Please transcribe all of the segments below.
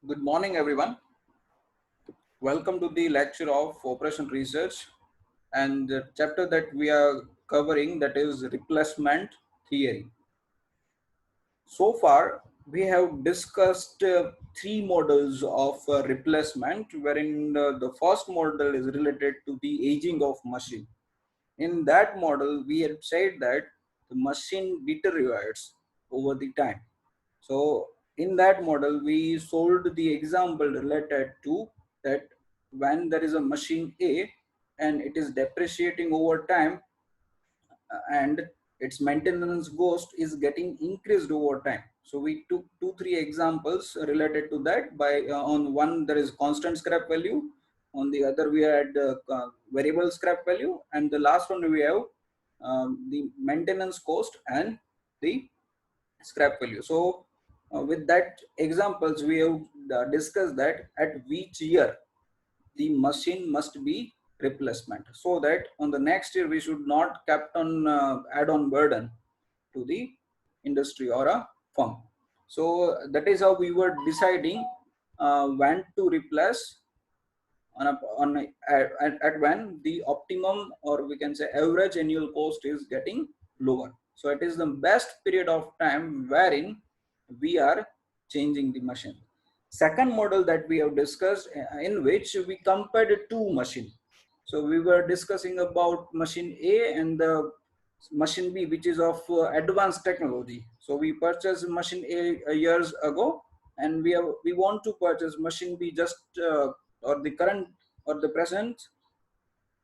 Good morning, everyone. Welcome to the lecture of Operation Research and the chapter that we are covering, that is replacement theory. So far, we have discussed three models of replacement, wherein the first model is related to the aging of machine. In that model, we had said that the machine deteriorates over the time. So in that model, we solved the example related to that when there is a machine A and it is depreciating over time, and its maintenance cost is getting increased over time. So we took three examples related to that. By on one there is constant scrap value, on the other we had variable scrap value, and the last one we have the maintenance cost and the scrap value. So with that examples, we have discussed that at which year the machine must be replacement, so that on the next year we should not kept on add on burden to the industry or a firm. So that is how we were deciding when to replace at when the optimum, or we can say average annual cost is getting lower. So it is the best period of time wherein we are changing the machine. Second model that we have discussed, in which we compared two machine. So we were discussing about machine A and the machine B, which is of advanced technology. So we purchased machine A years ago, and we want to purchase machine B just or the current or the present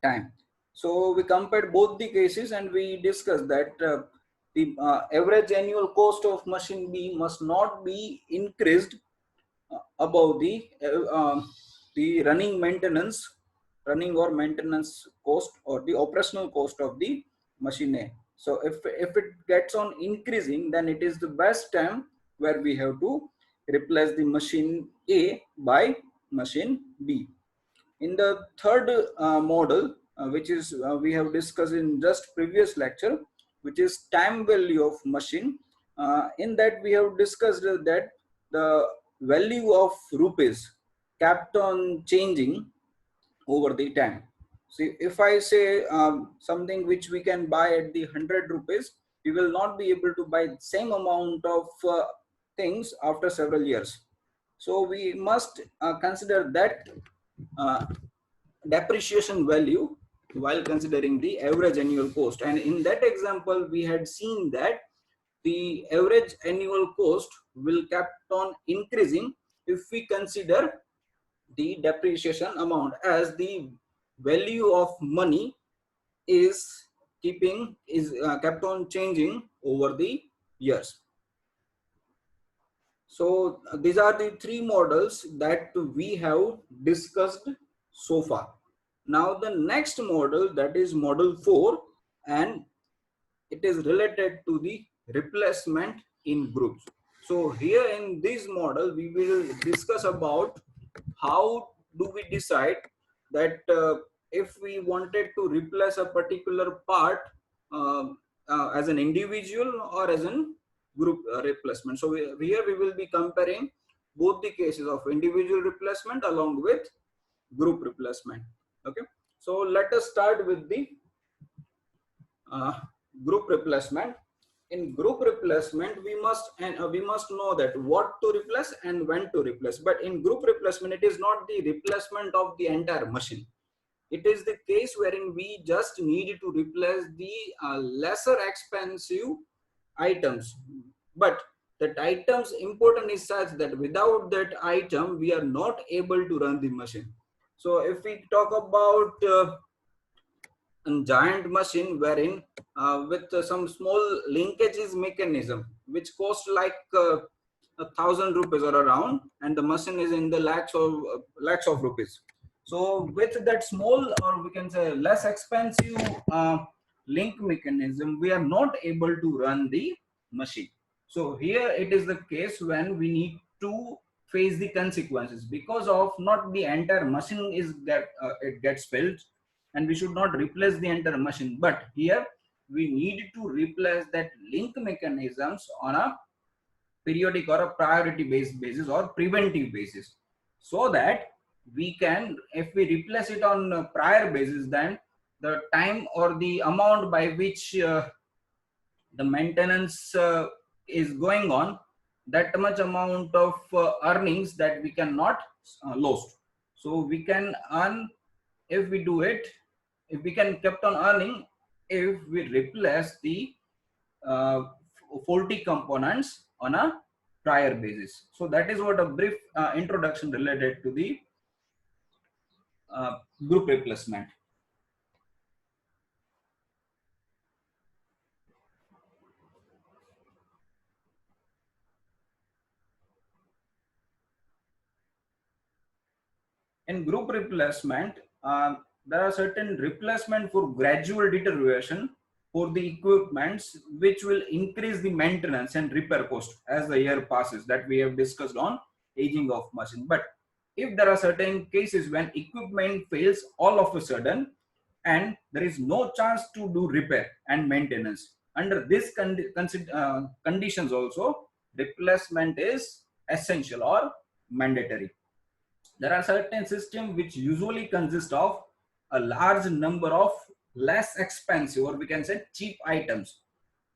time. So we compared both the cases and we discussed that the average annual cost of machine B must not be increased above the running or maintenance cost or the operational cost of the machine A. So if it gets on increasing, then it is the best time where we have to replace the machine A by machine B. In the third model, which is we have discussed in just previous lecture, which is time value of machine. In that we have discussed that the value of rupees kept on changing over the time. See, if I say something which we can buy at the 100 rupees, we will not be able to buy the same amount of things after several years. So we must consider that uh, depreciation value while considering the average annual cost. And in that example, we had seen that the average annual cost will kept on increasing if we consider the depreciation amount, as the value of money is kept on changing over the years. So these are the three models that we have discussed so far. Now the next model, that is model 4, and it is related to the replacement in groups. So here in this model we will discuss about how do we decide that if we wanted to replace a particular part uh, as an individual or as an group replacement. So here we will be comparing both the cases of individual replacement along with group replacement. Okay, so let us start with the uh, group replacement. In group replacement, we must know that what to replace and when to replace. But in group replacement, it is not the replacement of the entire machine. It is the case wherein we just need to replace the lesser expensive items. But that items important is such that without that item, we are not able to run the machine. So if we talk about a giant machine wherein with some small linkages mechanism which cost like 1,000 rupees or around, and the machine is in the lakhs of rupees. So with that small, or we can say less expensive link mechanism, we are not able to run the machine. So here it is the case when we need to face the consequences, because of not the entire machine is that it gets failed, and we should not replace the entire machine, but here we need to replace that link mechanisms on a periodic or a priority based basis or preventive basis, so that we can, if we replace it on a prior basis, then the time or the amount by which the maintenance is going on, that much amount of earnings that we cannot lose. So we can earn if we do it, if we can kept on earning if we replace the uh, faulty components on a prior basis. So that is what a brief introduction related to the group replacement. In group replacement, there are certain replacement for gradual deterioration for the equipments, which will increase the maintenance and repair cost as the year passes, that we have discussed on aging of machine. But if there are certain cases when equipment fails all of a sudden and there is no chance to do repair and maintenance, under this conditions also, replacement is essential or mandatory. There are certain systems which usually consist of a large number of less expensive, or we can say cheap items,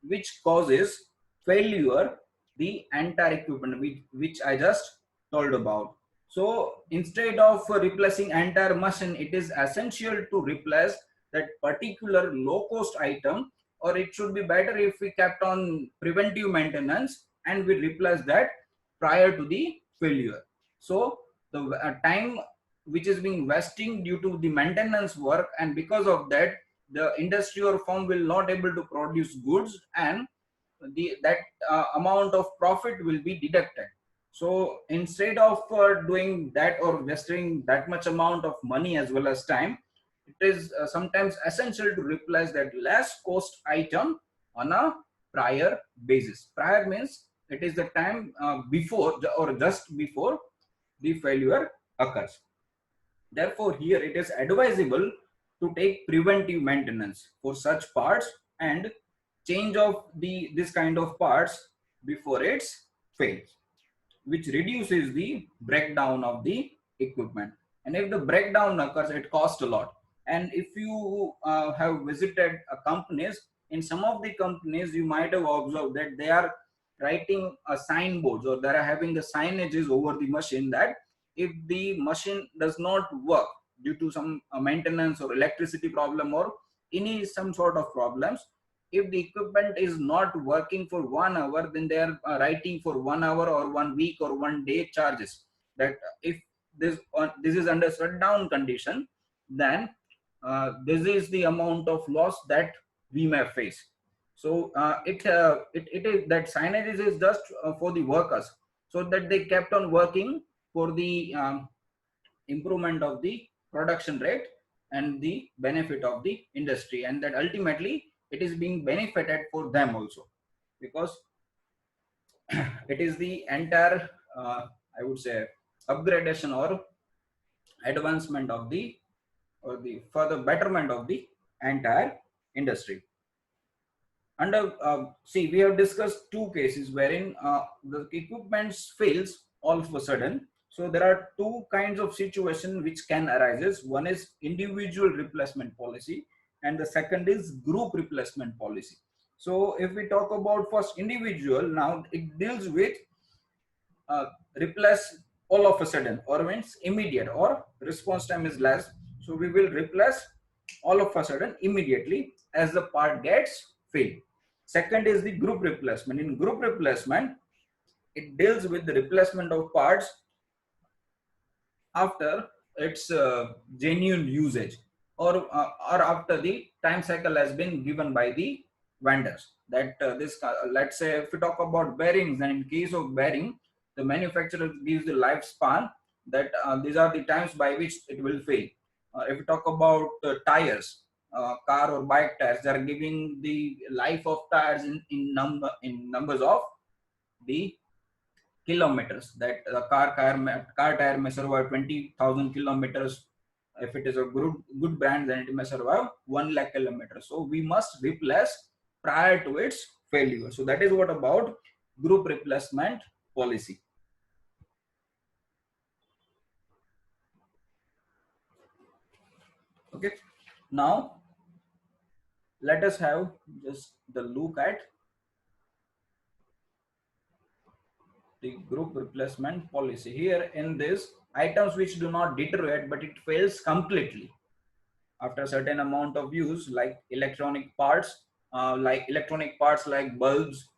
which causes failure the entire equipment, which I just told about. So instead of replacing entire machine, it is essential to replace that particular low cost item, or it should be better if we kept on preventive maintenance and we replace that prior to the failure. So the time which is being wasting due to the maintenance work, and because of that the industry or firm will not able to produce goods, and that amount of profit will be deducted. So instead of doing that or wasting that much amount of money as well as time, it is sometimes essential to replace that less cost item on a prior basis. Prior means it is the time before or just before the failure occurs. Therefore, here it is advisable to take preventive maintenance for such parts and change of this kind of parts before it's fails, which reduces the breakdown of the equipment. And if the breakdown occurs, it costs a lot. And if you have visited companies, in some of the companies you might have observed that they are writing signboards, or they are having the signages over the machine, that if the machine does not work due to some maintenance or electricity problem or any some sort of problems, if the equipment is not working for 1 hour, then they are writing for 1 hour or 1 week or 1 day charges. That if this is under shutdown condition, then this is the amount of loss that we may face. So it is that signage is just for the workers, so that they kept on working for the improvement of the production rate and the benefit of the industry, and that ultimately it is being benefited for them also, because it is the entire I would say upgradation or advancement of the, or the further betterment of the entire industry. Under see, we have discussed two cases wherein the equipment fails all of a sudden. So there are two kinds of situation which can arises. One is individual replacement policy, and the second is group replacement policy. So if we talk about first individual, now it deals with uh, replace all of a sudden, or means immediate, or response time is less. So we will replace all of a sudden immediately as the part gets failed. Second is the group replacement. In group replacement, it deals with the replacement of parts after its genuine usage, or after the time cycle has been given by the vendors. That let's say if we talk about bearings, then in case of bearing, the manufacturer gives the lifespan, that these are the times by which it will fail. If we talk about tires, car or bike tires, they are giving the life of tires in numbers of the kilometers, that the car tire may survive 20,000 kilometers. If it is a good brand, then it may survive 1 lakh kilometers. So we must replace prior to its failure. So that is what about group replacement policy. Okay, now let us have just the look at the group replacement policy. Here in this, items which do not deteriorate but it fails completely after a certain amount of use, like electronic parts, like bulbs,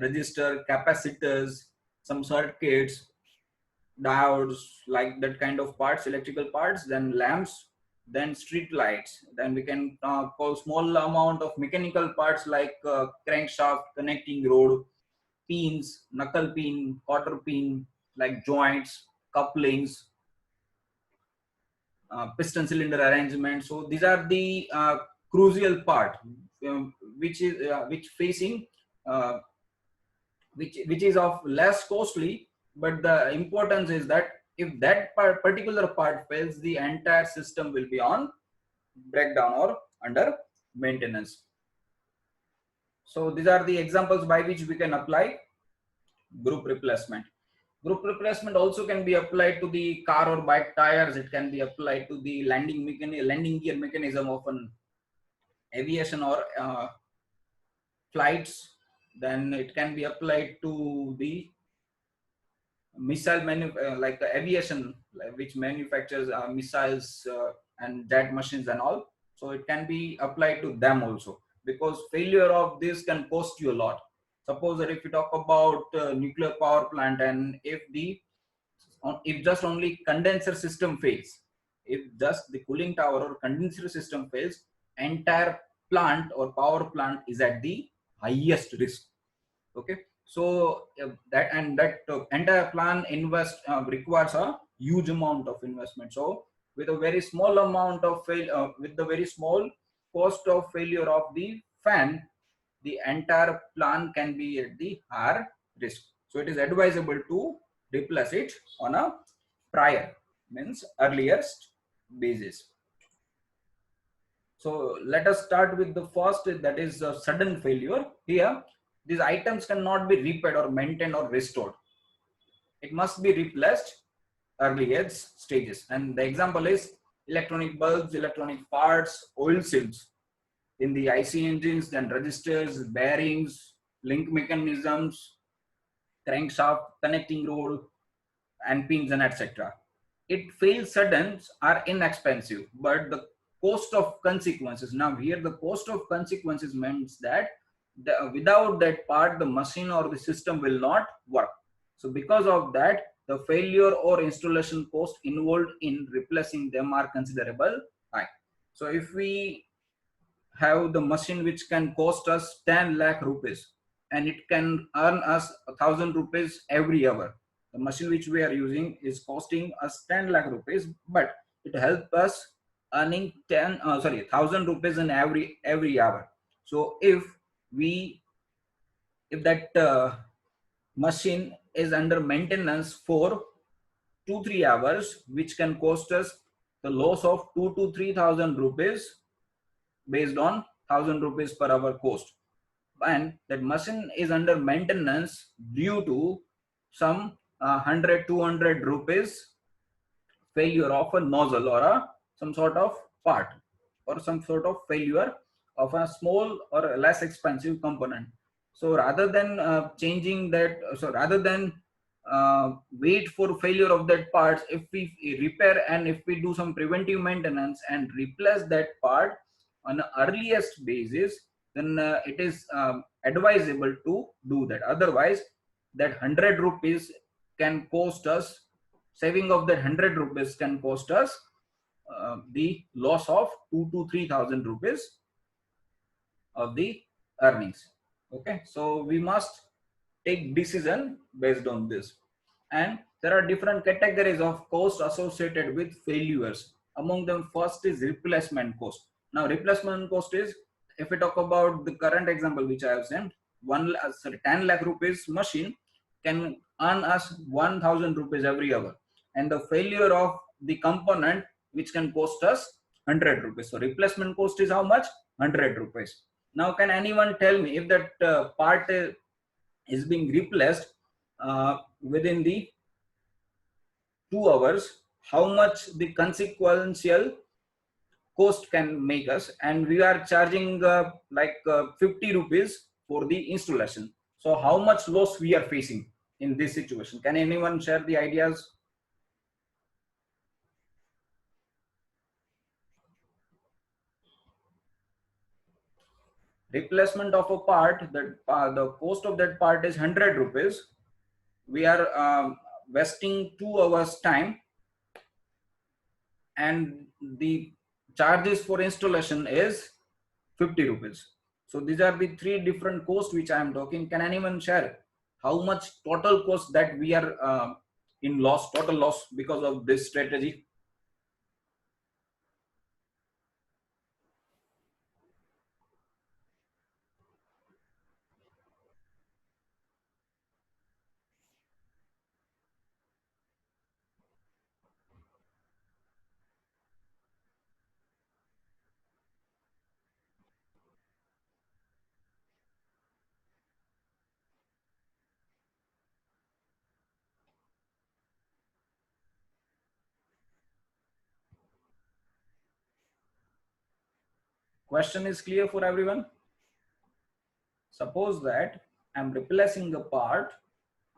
register, capacitors, some circuits, diodes, like that kind of parts, electrical parts, then lamps, then street lights. Then we can call small amount of mechanical parts like crankshaft, connecting rod, pins, knuckle pin, quarter pin, like joints, couplings, piston cylinder arrangement. So these are the crucial part, which facing uh, which is of less costly, but the importance is that if that particular part fails, the entire system will be on breakdown or under maintenance. So these are the examples by which we can apply group replacement. Group replacement also can be applied to the car or bike tires. It can be applied to the landing gear mechanism of an aviation or flights. Then it can be applied to the like the aviation, which manufactures missiles and jet machines and all. So it can be applied to them also, because failure of this can cost you a lot. Suppose that if you talk about nuclear power plant, and if just only condenser system fails, if just the cooling tower or condenser system fails, entire plant or power plant is at the highest risk. Okay, so that entire plan requires a huge amount of investment. So with a very small amount of with the very small cost of failure of the fan, the entire plan can be at the higher risk. So it is advisable to replace it on a prior, means earliest basis. So let us start with the first, that is sudden failure. Here, these items cannot be repaired or maintained or restored. It must be replaced earliest stages. And the example is electronic bulbs, electronic parts, oil seals in the IC engines, then registers, bearings, link mechanisms, crankshaft, connecting rod, and pins, and etc. It fails sudden are inexpensive, but the cost of consequences. Now here the cost of consequences means that without that part, the machine or the system will not work. So because of that, the failure or installation cost involved in replacing them are considerable high. So if we have the machine which can cost us 10 lakh rupees and it can earn us 1,000 rupees every hour, the machine which we are using is costing us 10 lakh rupees, but it helps us earning 1,000 rupees in every hour. So if that machine is under maintenance for 2-3 hours, which can cost us the loss of 2 to 3,000 rupees based on 1,000 rupees per hour cost, and that machine is under maintenance due to some 100-200 rupees failure of a nozzle or some sort of part, or some sort of failure of a small or less expensive component. So rather than rather than wait for failure of that part, if we repair and if we do some preventive maintenance and replace that part on the earliest basis, then it is advisable to do that. Otherwise, that 100 rupees can cost us, saving of that 100 rupees can cost us the loss of 2 to 3,000 rupees of the earnings. Okay, so we must take decision based on this. And there are different categories of cost associated with failures. Among them, first is replacement cost. Now replacement cost is, if we talk about the current example which I have sent, 10 lakh rupees machine can earn us 1,000 rupees every hour, and the failure of the component which can cost us 100 rupees. So replacement cost is how much? 100 rupees. Now can anyone tell me if that part is being replaced within the 2 hours, how much the consequential cost can make us, and we are charging 50 rupees for the installation. So how much loss we are facing in this situation? Can anyone share the ideas? Replacement of a part, that the cost of that part is 100 rupees. We are wasting 2 hours time, and the charges for installation is 50 rupees. So these are the three different costs which I am talking. Can anyone share how much total cost that we are in loss, total loss because of this strategy? Question is clear for everyone? Suppose that I'm replacing a part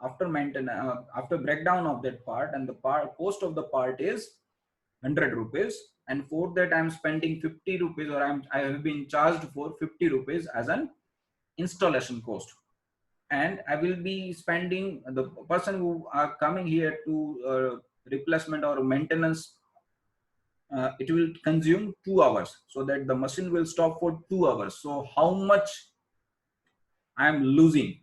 after maintenance, after breakdown of that part, and the cost of the part is 100 rupees, and for that I'm spending 50 rupees, or I have been charged for 50 rupees as an installation cost, and I will be spending, the person who are coming here to replacement or maintenance, it will consume 2 hours, so that the machine will stop for 2 hours. So how much I am losing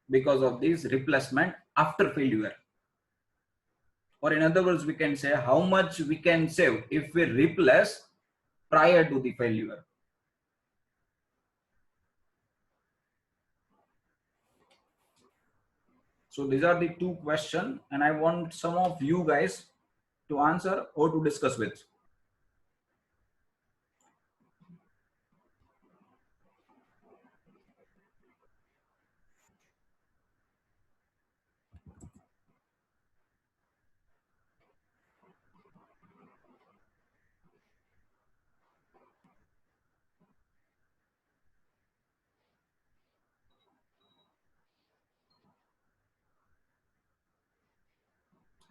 because of this replacement after failure? Or in other words, we can say how much we can save if we replace prior to the failure. So these are the two questions, and I want some of you guys to answer or to discuss with.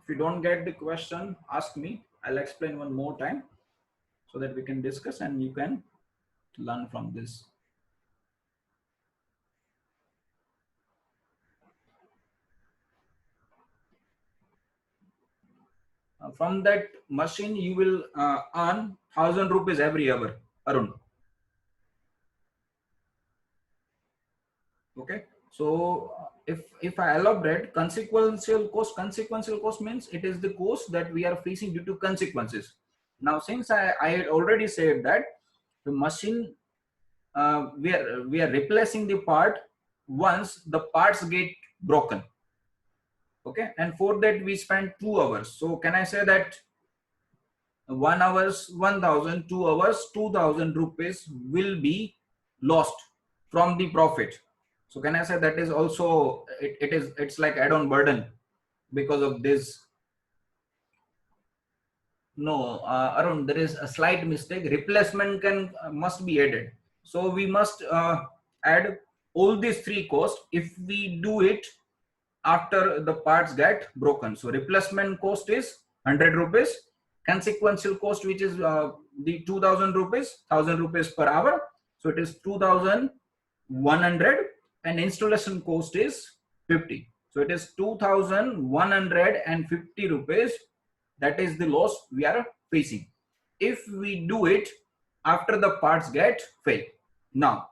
If you don't get the question, ask me. I'll explain one more time so that we can discuss and you can learn from this. From that machine, you will earn 1,000 rupees every hour, Arun. Okay. So if I elaborate, consequential cost means it is the cost that we are facing due to consequences. Now, since I had already said that the machine, we are replacing the part once the parts get broken. Okay, and for that we spend 2 hours. So can I say that 1 hours 1,000, 2 hours 2,000 rupees will be lost from the profit? So can I say that is also it's like add-on burden because of this? No, Arun, there is a slight mistake. Replacement can must be added. So we must add all these three costs if we do it after the parts get broken. So replacement cost is 100 rupees. Consequential cost, which is the 2,000 rupees, 1,000 rupees per hour. So it is 2,100, and installation cost is 50. So it is 2,150 rupees. That is the loss we are facing if we do it after the parts get failed. Now,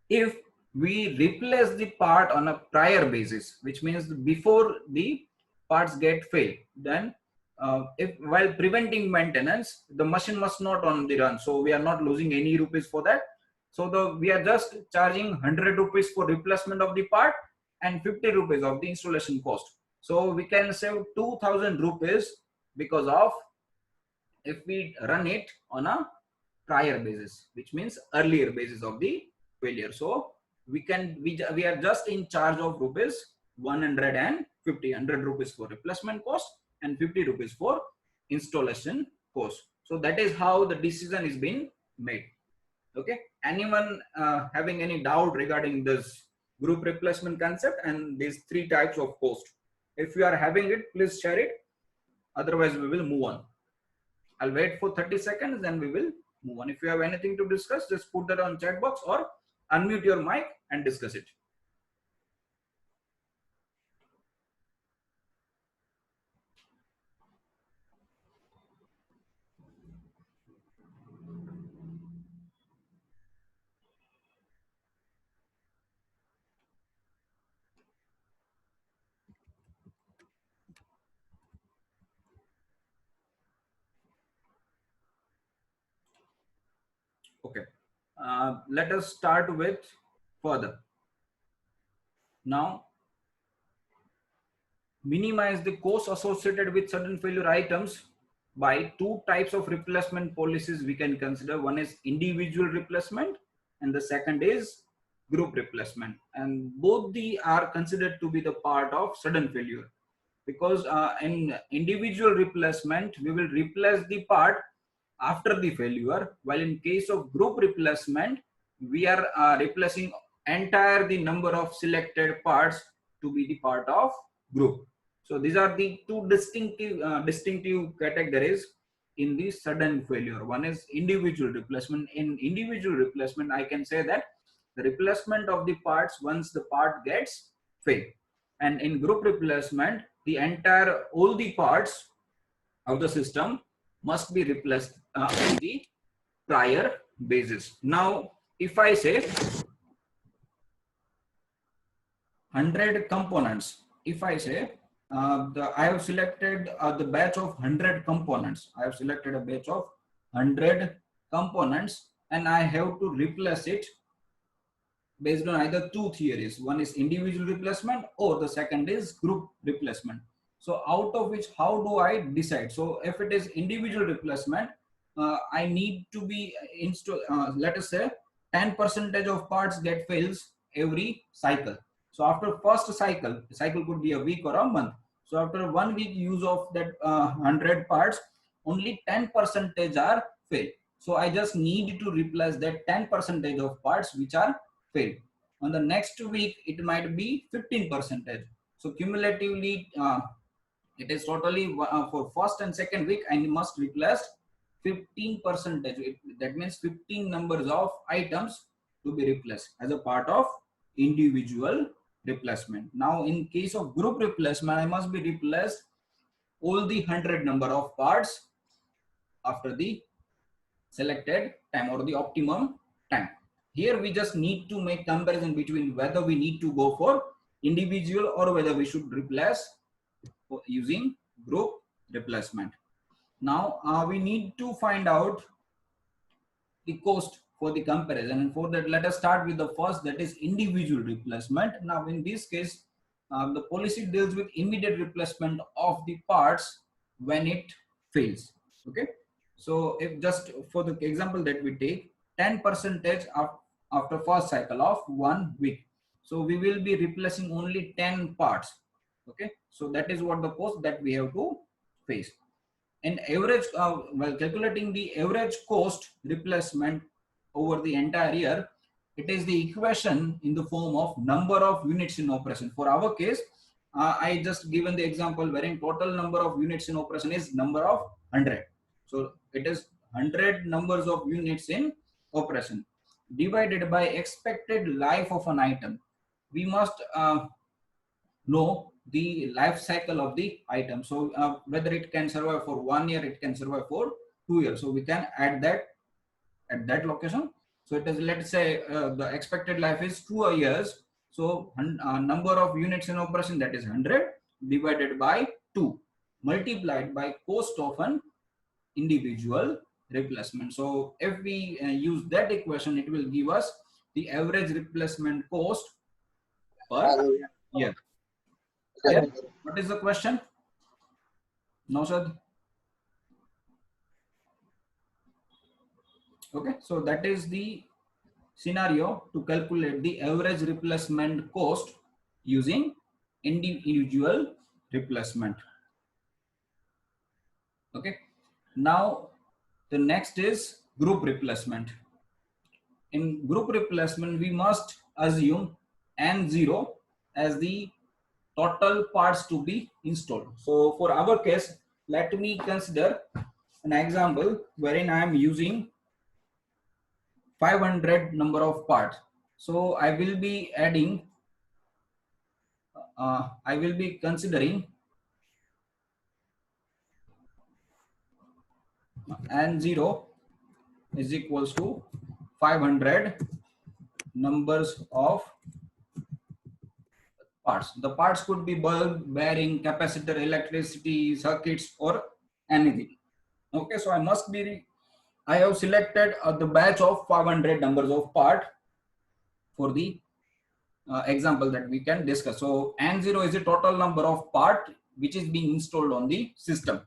if we replace the part on a prior basis, which means before the parts get failed, then if while preventing maintenance, the machine must not on the run, so we are not losing any rupees for that. So we are just charging 100 rupees for replacement of the part and 50 rupees of the installation cost. So we can save 2,000 rupees because of if we run it on a prior basis, which means earlier basis of the failure. So we are just in charge of rupees 150, 100 rupees for replacement cost and 50 rupees for installation cost. So that is how the decision is being made. Okay, anyone having any doubt regarding this group replacement concept and these three types of cost? If you are having it, please share it. Otherwise, we will move on. I'll wait for 30 seconds, then we will move on. If you have anything to discuss, just put that on chat box or unmute your mic and discuss it. Okay, let us start with further. Now, minimize the cost associated with sudden failure items by two types of replacement policies we can consider. One is individual replacement and the second is group replacement, and both the are considered to be the part of sudden failure, because in individual replacement we will replace the part after the failure, while in case of group replacement we are replacing entire the number of selected parts to be the part of group. So these are the two distinctive categories in the sudden failure. One is individual replacement. In individual replacement, I can say that the replacement of the parts once the part gets failed, and in group replacement, the entire all the parts of the system must be replaced on the prior basis. Now, if I say 100 components, if I say I have selected the batch of 100 components, I have selected a batch of 100 components and I have to replace it based on either two theories. One is individual replacement or the second is group replacement. So out of which, how do I decide? So if it is individual replacement, I need to be let us say 10% of parts get fails every cycle. So after first cycle, the cycle could be a week or a month. So after 1 week use of that 100 parts, only 10% are fail. So I just need to replace that 10% of parts which are failed. On the next week, it might be 15%. So cumulatively, it is totally for first and second week, I must replace 15%. That means 15 numbers of items to be replaced as a part of individual replacement. Now, in case of group replacement, I must be replaced all the 100 number of parts after the selected time or the optimum time. Here we just need to make comparison between whether we need to go for individual or whether we should replace using group replacement. Now we need to find out the cost for the comparison, and for that let us start with the first, that is individual replacement. Now in this case the policy deals with immediate replacement of the parts when it fails. Okay, so if just for the example that we take 10% after first cycle of 1 week, so we will be replacing only 10 parts. Okay, so that is what the cost that we have to face. And average, while calculating the average cost replacement over the entire year, it is the equation in the form of number of units in operation. For our case, I just given the example wherein total number of units in operation is number of 100. So it is 100 numbers of units in operation divided by expected life of an item. We must know the life cycle of the item. So whether it can survive for 1 year, it can survive for 2 years. So we can add that at that location. So it is, let's say the expected life is 2 years. So number of units in operation, that is 100 divided by 2 multiplied by cost of an individual replacement. So if we use that equation, it will give us the average replacement cost per year. Yeah. What is the question? Nausad? Okay, so that is the scenario to calculate the average replacement cost using individual replacement. Okay. Now the next is group replacement. In group replacement, we must assume N0 as the total parts to be installed. So for our case, let me consider an example wherein I am using 500 number of parts. So I will be adding, I will be considering N0 is equals to 500 numbers of parts. The parts could be bulb, bearing, capacitor, electricity, circuits, or anything. Okay, so I have selected the batch of 500 numbers of part for the example that we can discuss. So N0 is the total number of part which is being installed on the system,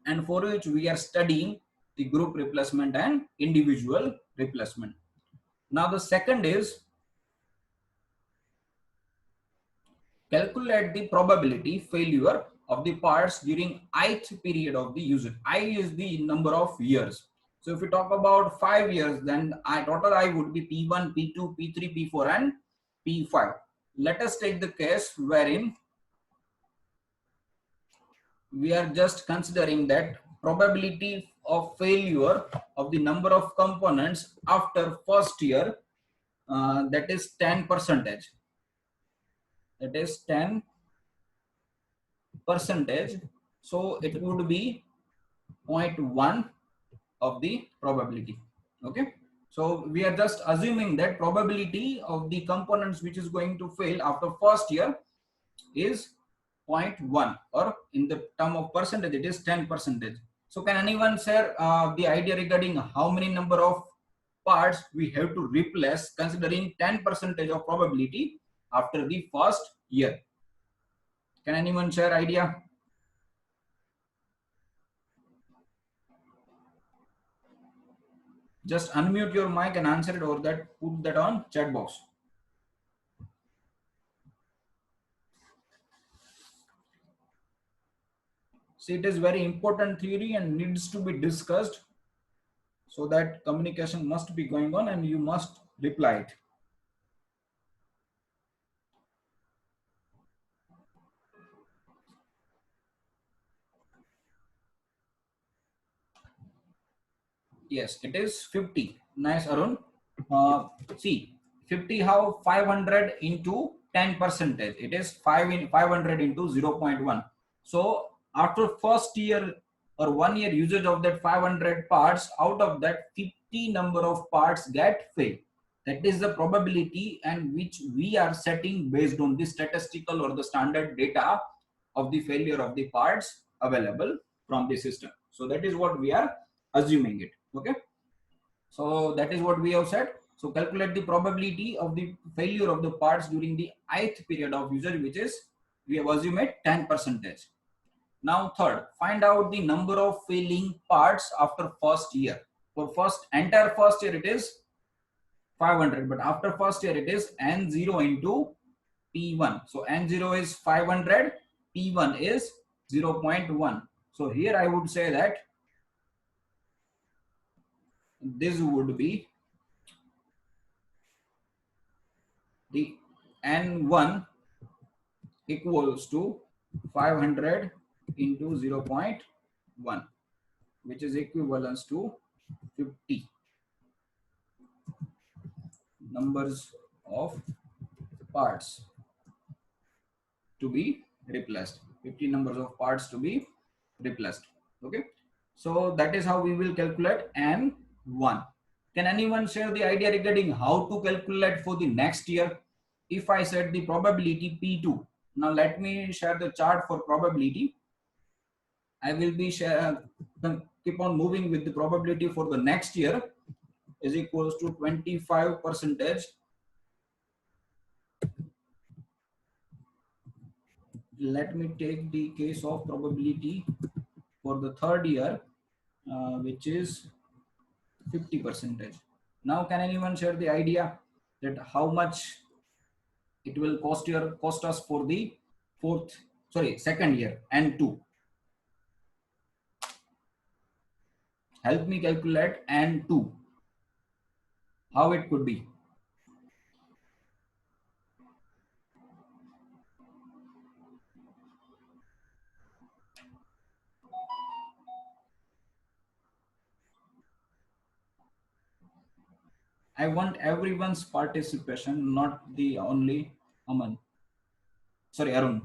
and for which we are studying the group replacement and individual replacement. Now the second is calculate the probability failure of the parts during ith period of the usage. I is the number of years. So if we talk about 5 years, then total I would be P1, P2, P3, P4 and P5. Let us take the case wherein we are just considering that probability of failure of the number of components after first year, that is 10%. That is 10%. So it would be 0.1 of the probability. Okay. So we are just assuming that probability of the components which is going to fail after first year is 0.1, or in the term of percentage it is 10%. So can anyone share the idea regarding how many number of parts we have to replace considering 10% of probability after the first year? Can anyone share idea? Just unmute your mic and answer it, or that put that on chat box. See, it is very important theory and needs to be discussed, so that communication must be going on and you must reply it. Yes, it is 50. Nice, Arun. See, 50 how 500 into 10%. It is 500 into 0.1. So after first year or 1 year usage of that 500 parts, out of that 50 number of parts get failed. That is the probability, and which we are setting based on the statistical or the standard data of the failure of the parts available from the system. So that is what we are assuming it. Okay, so that is what we have said. So calculate the probability of the failure of the parts during the ith period of usage, which is we have assumed at 10%. Now third, find out the number of failing parts after first year. For entire first year it is 500, but after first year it is N0 into P1. So N0 is 500, P1 is 0.1. So here I would say that this would be the N1 equals to 500 into 0.1, which is equivalent to 50 numbers of parts to be replaced. 50 numbers of parts to be replaced. Okay, so that is how we will calculate N1. Can anyone share the idea regarding how to calculate for the next year? If I set the probability P2, now let me share the chart for probability. I will be keep on moving with the probability for the next year is equals to 25%. Let me take the case of probability for the third year, which is 50%. Now, can anyone share the idea that how much it will cost us for the second year and two? Help me calculate and two. How it could be? I want everyone's participation, not the only Aman. Sorry, Arun.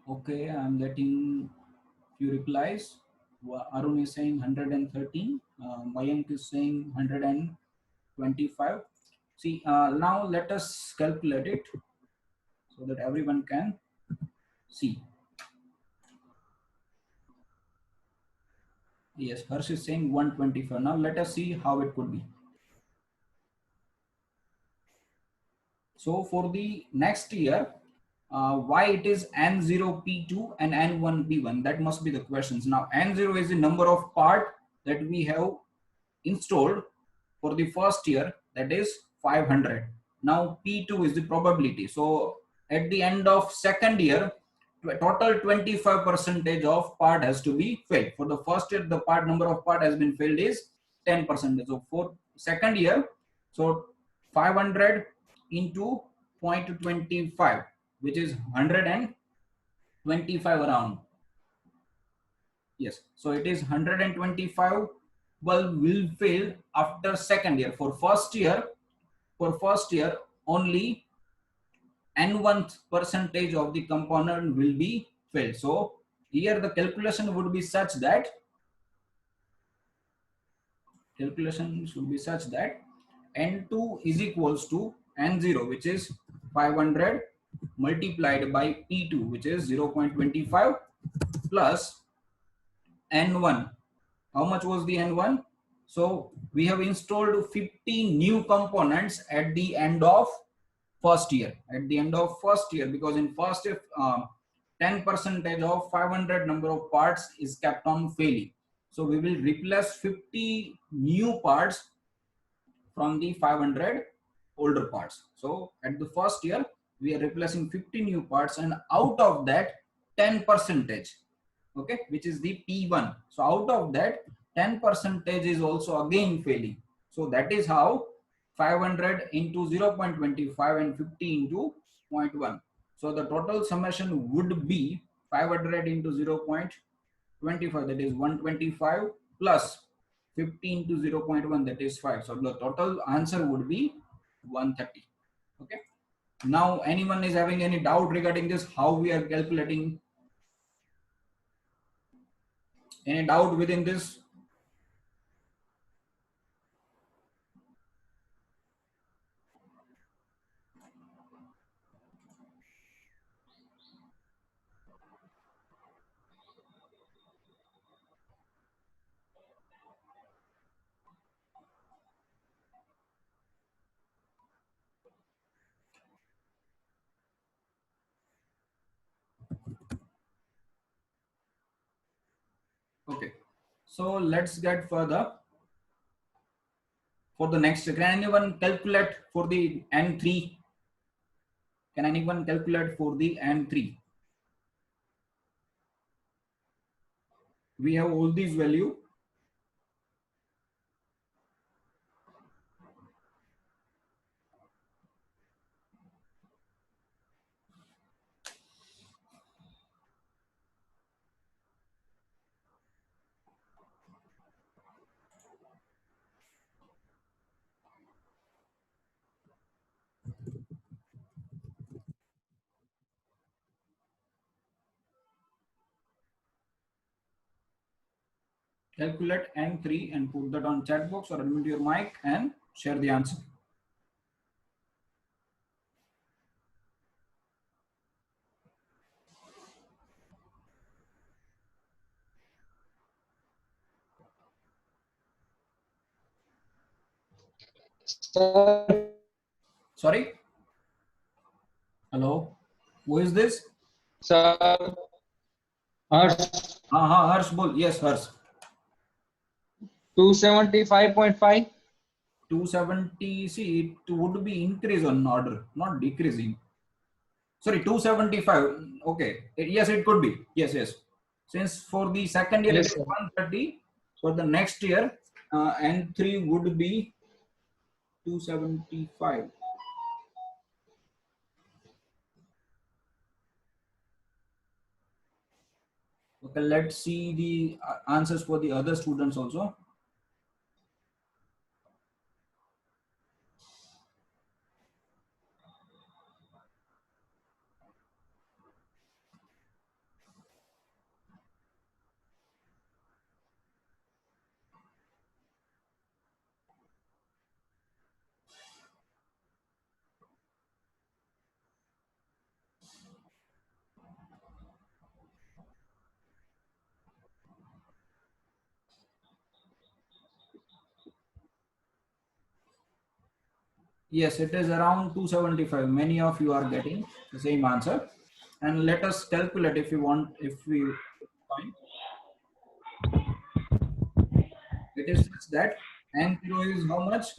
Okay, I'm getting few replies. Arun is saying 113. Mayank is saying 125. See, now let us calculate it so that everyone can see. Yes, Harsh is saying 125. Now let us see how it could be. So for the next year, why it is N0P2 and N1P1? That must be the questions. Now N0 is the number of part that we have installed for the first year, that is 500. Now P2 is the probability. So at the end of second year, total 25 percentage of part has to be failed. For the first year, the part number of part has been failed is 10%. So for second year, so 500 into 0.25, which is 125 around. Yes, so it is 125 bulb will fail after second year. For first year only n1 percentage of the component will be failed. So here the calculation would be such that n2 is equals to n0, which is 500 multiplied by p2, which is 0.25, plus n1. How much was the n1? So we have installed 50 new components at the end of first year. At the end of first year, because in first year, 10 percentage of 500 number of parts is kept on failing. So we will replace 50 new parts from the 500 older parts. So at the first year, we are replacing 50 new parts, and out of that 10 percentage, okay, which is the P1. So out of that 10 percentage is also again failing. So that is how 500 into 0.25 and 50 into zero point 0.1. So the total summation would be 500 into 0.25, that is 125, plus 15 to 0.1, that is 5. So the total answer would be 130. Okay. Now anyone is having any doubt regarding this, how we are calculating? Any doubt within this? Okay. So let's get further for the next. Can anyone calculate for the N3? Can anyone calculate for the N3? We have all these value. calculate N3 and put that on chat box or unmute your mic and share the answer. Sorry? Hello? Who is this? Sir, Harsh, Harsh bol. Yes, Harsh. 275.5. 270, see, it would be increase on order, not decreasing. Sorry, 275. Okay. Yes, it could be. Yes, yes. Since for the second year it Yes, is sir. 130, for the next year, N3 would be 275. Okay, let's see the answers for the other students also. Yes, it is around 275. Many of you are getting the same answer. And let us calculate if you want, if we find. It is such that N0 is how much?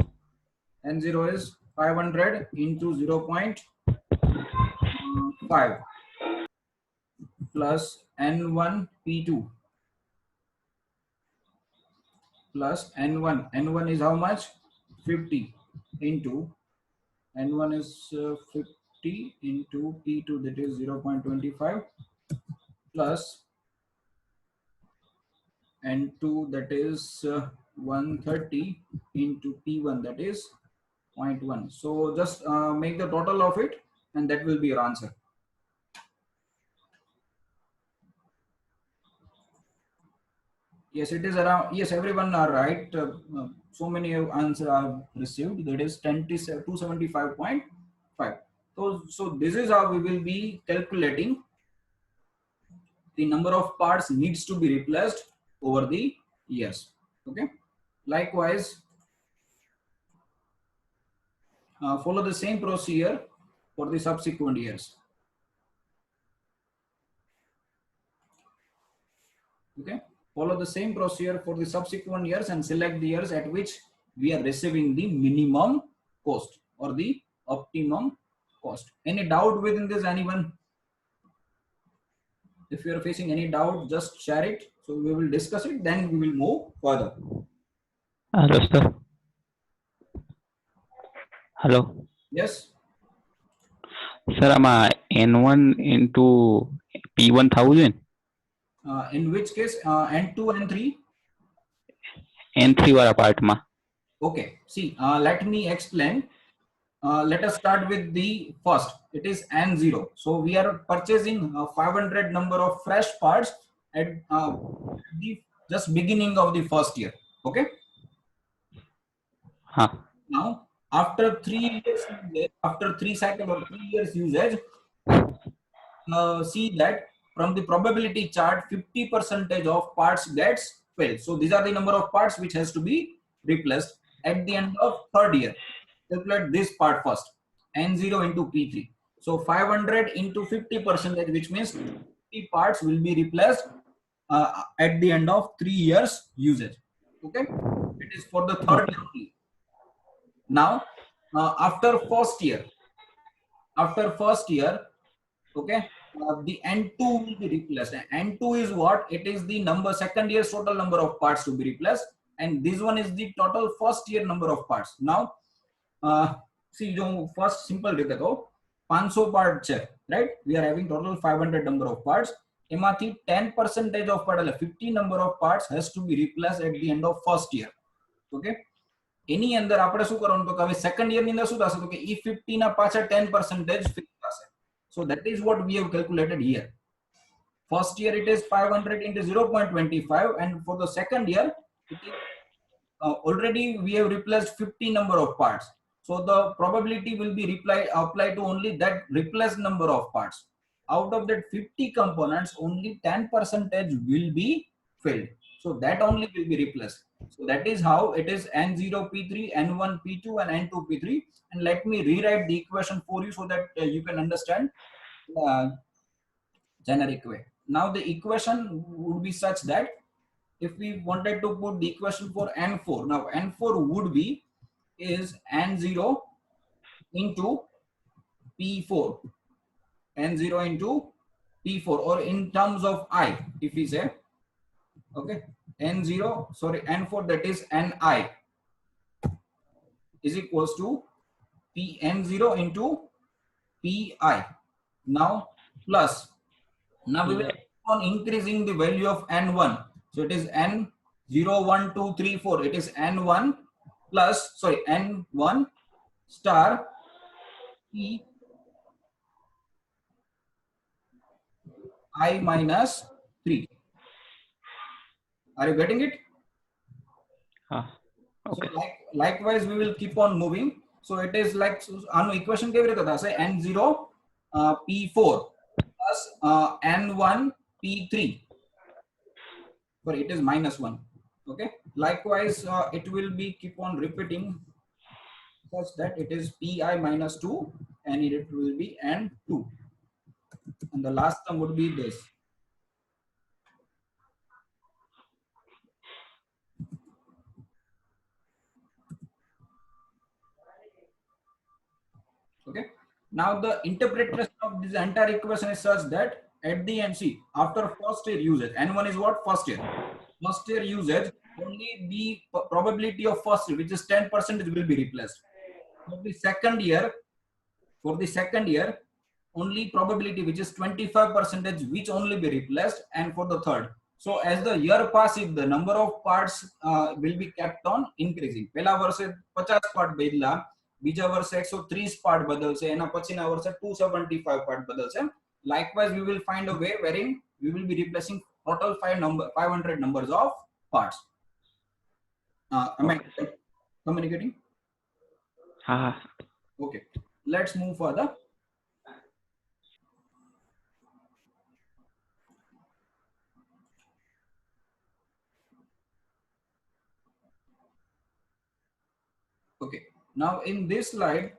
N0 is 500 into 0.5 plus N1 P2 plus N1. N1 is how much? 50 into N1 is 50 into P2, that is 0.25 plus N2, that is 130 into P1, that is 0.1. So just make the total of it and that will be your answer. Yes, it is around. Yes, everyone are right. So many answers are received. That is 275.5. So this is how we will be calculating the number of parts needs to be replaced over the years. Okay. Likewise, follow the same procedure for the subsequent years. Okay. Follow the same procedure for the subsequent years and select the years at which we are receiving the minimum cost or the optimum cost. Any doubt within this, anyone? If you are facing any doubt, just share it. So we will discuss it, then we will move further. Hello, sir. Hello. Yes. Sir, I'm N1 into P1000. In which case, N2 and 3? N3 वाला part में. Okay. See, let me explain. Let us start with the first. It is N0. So we are purchasing 500 number of fresh parts at the just beginning of the first year. Okay. हाँ. Now, after 3 years, after 3 cycles or 3 years usage, see that from the probability chart, 50% of parts gets failed. So these are the number of parts which has to be replaced at the end of third year. Calculate this part first. N0 into P3. So 500 into 50%, which means 50 parts will be replaced at the end of 3 years usage. Okay, it is for the third year only. Now, after first year, okay, the N2 will be replaced. N2 is what? It is the number, second year's total number of parts to be replaced, and this one is the total first year number of parts. Now, see, first simple રીતે કહો 500 part છે, right? We are having total 500 number of parts. એમાંથી 10% of part, 50 number of parts has to be replaced at the end of first year. Okay. એની અંદર આપણે શું કરવાનું તો કે હવે સેકન્ડ યર ની અંદર શું થશે તો કે E50 ના પાછા 10% ફિક્સ થશે. So that is what we have calculated here. First year it is 500 into 0.25, and for the second year it is already we have replaced 50 number of parts. So the probability will be applied to only that replaced number of parts. Out of that 50 components, only 10% will be filled. So that only will be replaced. So that is how it is N0 P3, N1 P2, and N2 P3. And let me rewrite the equation for you so that you can understand generic way. Now the equation would be such that if we wanted to put the equation for N4, now N4 would be is N0 into P4, N0 into P4, or in terms of I, if we say, okay, N0, sorry, N4, that is Ni is equals to N0 into Pi. Now plus, now we will keep on increasing the value of N1. So it is N0, 1, 2, 3, 4. It is N1 plus, sorry, N1 star P I minus 3. Are you getting it? Okay. So likewise, we will keep on moving. So it is like, equation kevi rite tha, say N0 P4 plus N1 P3. Sorry, it is minus 1. Okay. Likewise, it will be keep on repeating such that it is Pi minus 2, and it will be N2. And the last term would be this. Okay. Now the interpretation of this entire equation is such that at the end, see, after first year usage, N1 is what? First year. First year usage, only the probability of first year, which is 10%, will be replaced. For the second year, only probability, which is 25%, which only be replaced, and for the third. So as the year passes, the number of parts will be kept on increasing. Pehla વર્ષે 50 part બદલા, બીજા વર્ષે 130 part બદલશે, એના પછીના વર્ષે 275 part બદલશે. Likewise, we will find a way wherein we will be replacing total 500 numbers of parts. Am I communicating? Okay. Let's move further. Okay. Now in this slide,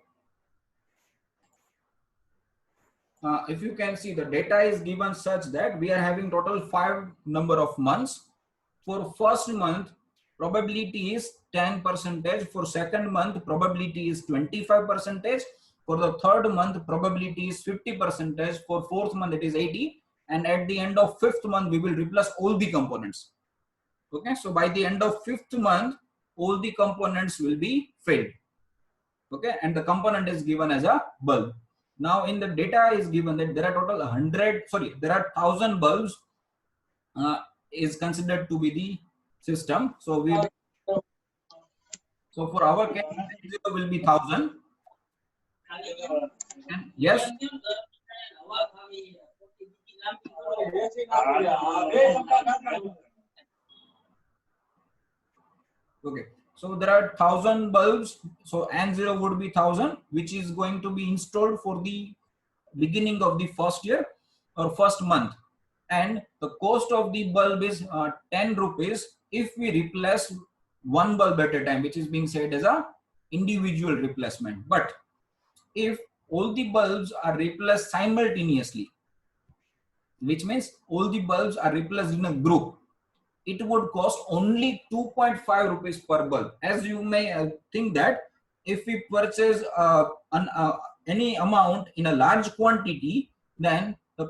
if you can see, the data is given such that we are having total 5 number of months. For first month, probability is 10%. For second month, probability is 25%. For the third month, probability is 50%. For fourth month, it is 80. And at the end of fifth month, we will replace all the components. Okay. So by the end of fifth month, all the components will be filled. Okay. And the component is given as a bulb. Now in the data is given that there are total 1,000 bulbs is considered to be the system. So for our case, N0 will be 1,000. And yes. Okay. So there are 1,000 bulbs. So N0 would be 1,000, which is going to be installed for the beginning of the first year or first month. And the cost of the bulb is 10 rupees if we replace one bulb at a time, which is being said as a individual replacement. But if all the bulbs are replaced simultaneously, which means all the bulbs are replaced in a group, it would cost only 2.5 rupees per bulb. As you may think that if we purchase any amount in a large quantity, then the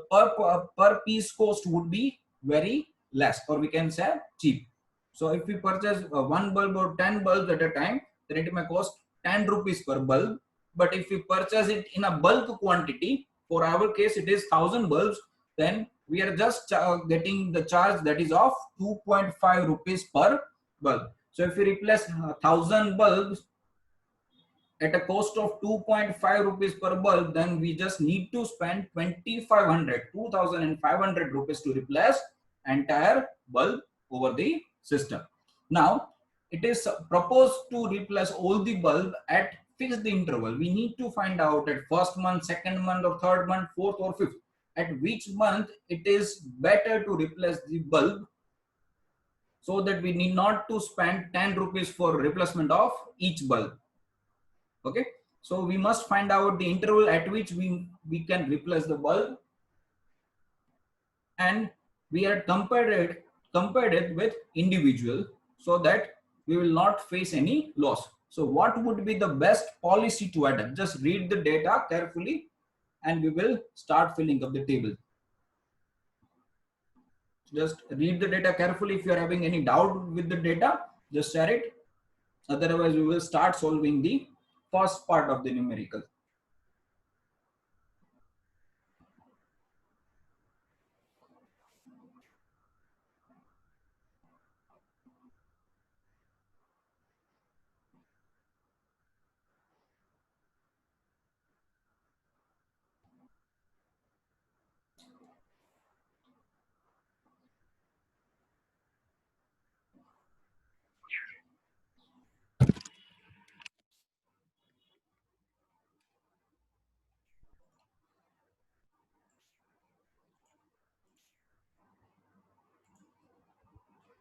per piece cost would be very less, or we can say cheap. So if we purchase one bulb or 10 bulbs at a time, then it may cost 10 rupees per bulb. But if we purchase it in a bulk quantity, for our case it is 1,000 bulbs, then we are just getting the charge that is of 2.5 rupees per bulb. So if we replace 1,000 bulbs at a cost of 2.5 rupees per bulb, then we just need to spend 2,500 rupees to replace entire bulb over the system. Now, it is proposed to replace all the bulb at fixed interval. We need to find out at first month, second month, or third month, fourth or fifth, at which month it is better to replace the bulb, so that we need not to spend 10 rupees for replacement of each bulb. Okay, so we must find out the interval at which we can replace the bulb, and we are compared it with individual, so that we will not face any loss. So what would be the best policy to adopt? Just read the data carefully and we will start filling up the table. Just read the data carefully. If you are having any doubt with the data, just share it. Otherwise, we will start solving the first part of the numerical.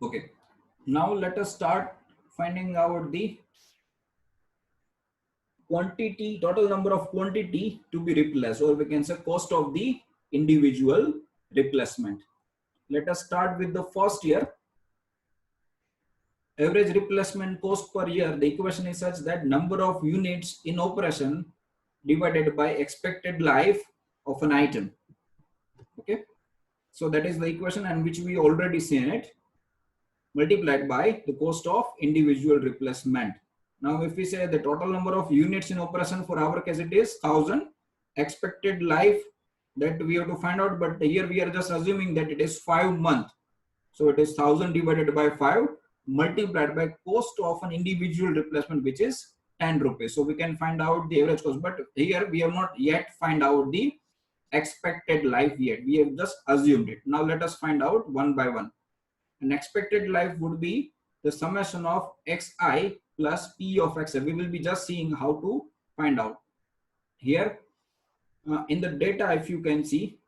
Okay, now let us start finding out the quantity, total number of quantity to be replaced, or we can say cost of the individual replacement. Let us start with the first year. Average replacement cost per year. The equation is such that number of units in operation divided by expected life of an item. Okay, so that is the equation, and which we already seen it, multiplied by the cost of individual replacement. Now, if we say the total number of units in operation, for our case it is 1000. Expected life, that we have to find out, but here we are just assuming that it is 5 months. So it is 1000 divided by 5 multiplied by cost of an individual replacement, which is 10 rupees. So we can find out the average cost, but here we have not yet find out the expected life yet. We have just assumed it. Now let us find out one by one. An expected life would be the summation of xi plus p of xi. We will be just seeing how to find out. Here in the data, if you can see,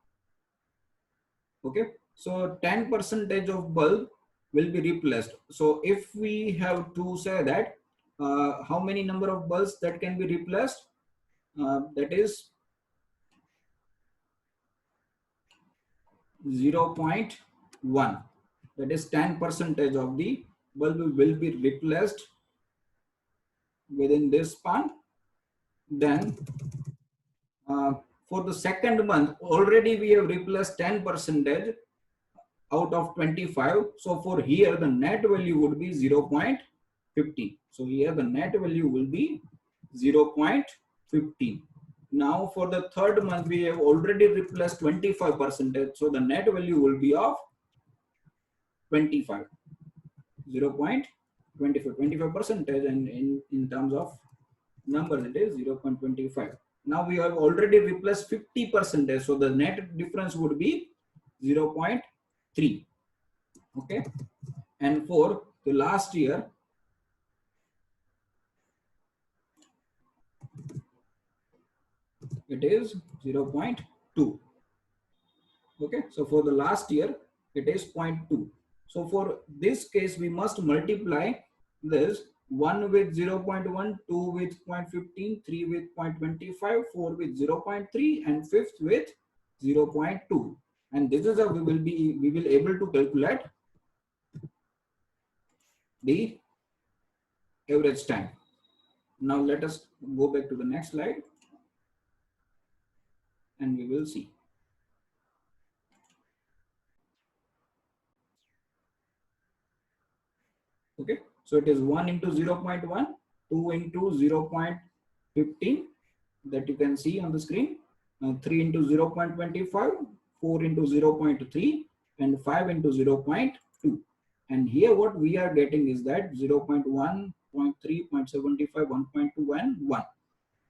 okay, so 10% of bulb will be replaced. So if we have to say that how many number of bulbs that can be replaced, that is 0.1. That is 10% of the bulb will be replaced within this span. Then for the second month, already we have replaced 10% out of 25. So for here, the net value would be 0.15. So here the net value will be 0.15. Now for the third month, we have already replaced 25%. So the net value will be of 25, 0.25, 25%, and in terms of numbers, it is 0.25. Now we have already replaced 50%. So the net difference would be 0.3. Okay, and for the last year, it is 0.2. Okay, so for the last year it is 0.2. So for this case, we must multiply this 1 with 0.1, 2 with 0.15, 3 with 0.25, 4 with 0.3, and 5th with 0.2. And this is how we will able to calculate the average time. Now let us go back to the next slide and we will see. Okay, so it is 1 into 0.1, 2 into 0.15 that you can see on the screen, 3 into 0.25, 4 into 0.3, and 5 into 0.2. And here what we are getting is that 0.1, 0.3, 0.75, 1.2, and 1.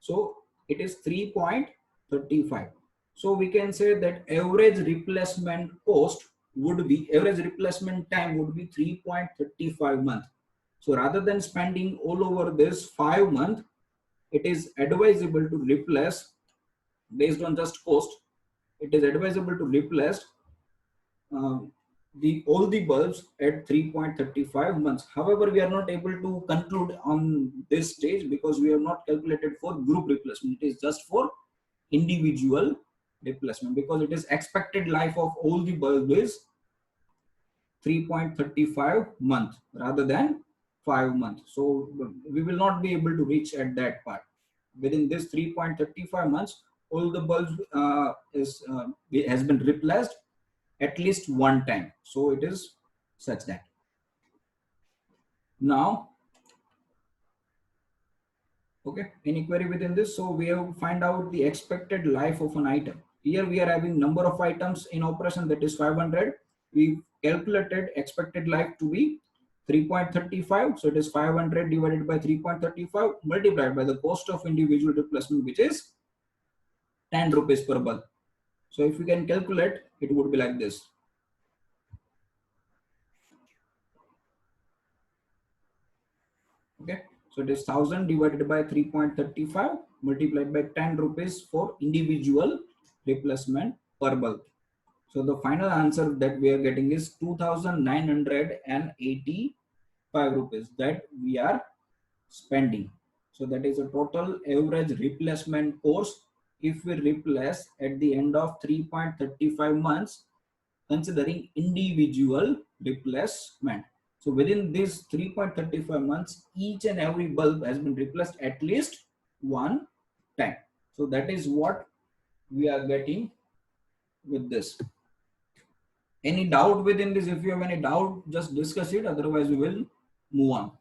So it is 3.35. So we can say that average replacement cost would be, average replacement time would be 3.35 months. So rather than spending all over this 5 months, it is advisable to replace, based on just cost, it is advisable to replace uh, all the bulbs at 3.35 months. However, we are not able to conclude on this stage because we have not calculated for group replacement. It is just for individual replacement, because it is expected life of all the bulbs is 3.35 months rather than 5 months. So we will not be able to reach at that part. Within this 3.35 months, all the bulbs has been replaced at least one time. So it is such that. Now, okay, any query within this? So we have to find out the expected life of an item. Here we are having number of items in operation, that is 500. We calculated expected life to be 3.35. So it is 500 divided by 3.35 multiplied by the cost of individual replacement, which is 10 rupees per bulb. So if we can calculate, it would be like this. Okay, so it is 1000 divided by 3.35 multiplied by 10 rupees for individual replacement per bulb. So the final answer that we are getting is 2985 rupees that we are spending. So that is a total average replacement cost if we replace at the end of 3.35 months, considering individual replacement. So within this 3.35 months, each and every bulb has been replaced at least one time. So that is what we are getting with this. Any doubt within this? If you have any doubt, just discuss it. Otherwise, we will move on.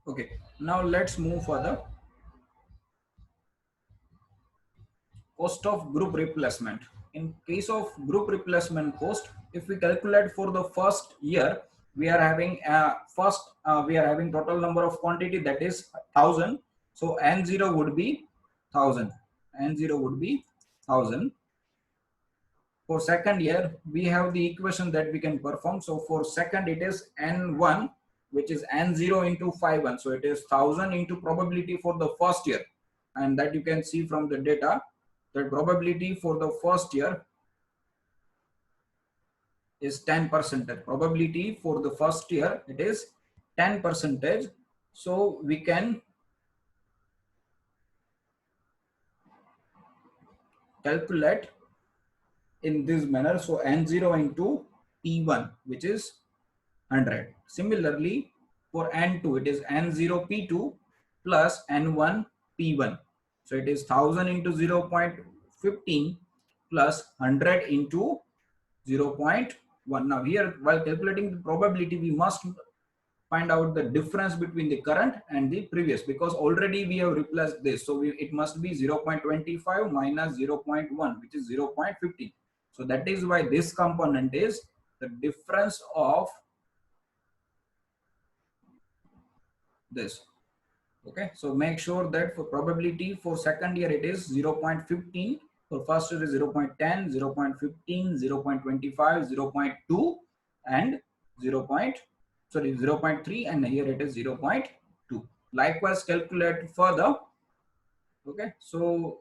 Okay, now let's move further. Cost of group replacement. In case of group replacement cost, if we calculate for the first year, we are having we are having total number of quantity, that is 1000. So N0 would be 1000. N0 would be 1000. For second year, we have the equation that we can perform. So for second, it is N1, which is N0 into 5.1. So it is 1000 into probability for the first year. And that you can see from the data, the probability for the first year is 10%. Probability for the first year, it is 10%. So we can calculate in this manner. So N0 into P1, which is 100. Similarly, for N2, it is N0 P2 plus N1 P1. So it is 1000 into 0.15 plus 100 into 0.1. Now here, while calculating the probability, we must find out the difference between the current and the previous, because already we have replaced this. So it must be 0.25 minus 0.1, which is 0.15. So that is why this component is the difference of this. Okay, so make sure that for probability for second year it is 0.15, for first year is 0.10, 0.15, 0.25, 0.2 and 0.3, and here it is 0.2. Likewise calculate further. Okay, so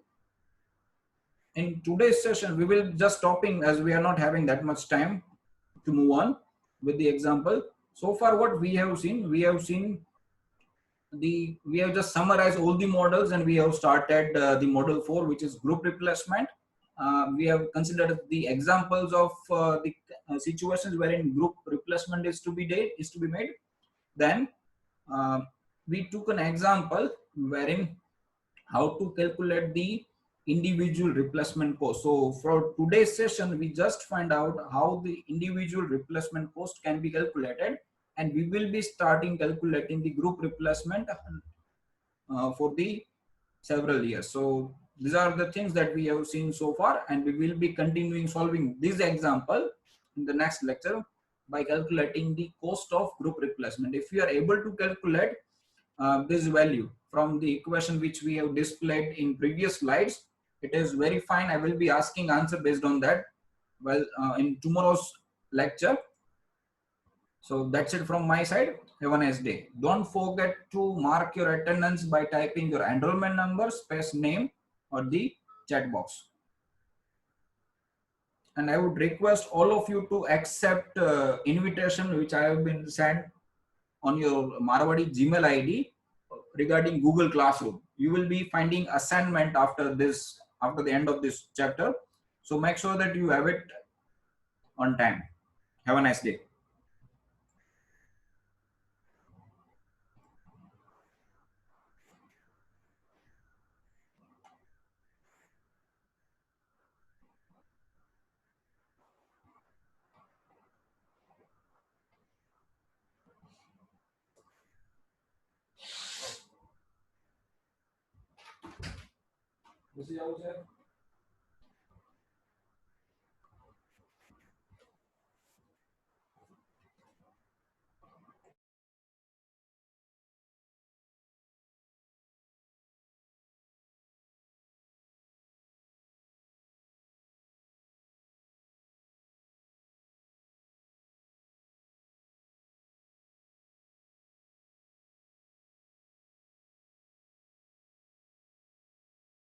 in today's session we will just stopping, as we are not having that much time to move on with the example. So far what we have seen we have just summarized all the models, and we have started the model 4, which is group replacement. We have considered the examples of the situations wherein group replacement is to be made. Then we took an example wherein how to calculate the individual replacement cost. So for today's session, we just find out how the individual replacement cost can be calculated, and we will be starting calculating the group replacement for the several years. So these are the things that we have seen so far, and we will be continuing solving this example in the next lecture by calculating the cost of group replacement. If you are able to calculate this value from the equation which we have displayed in previous slides, it is very fine. I will be asking answer based on that, well, in tomorrow's lecture. So that's it from my side. Have a nice day. Don't forget to mark your attendance by typing your enrollment number, space name, or the chat box. And I would request all of you to accept invitation which I have been sent on your Marwadi Gmail ID regarding Google Classroom. You will be finding assignment after the end of this chapter. So make sure that you have it on time. Have a nice day. This is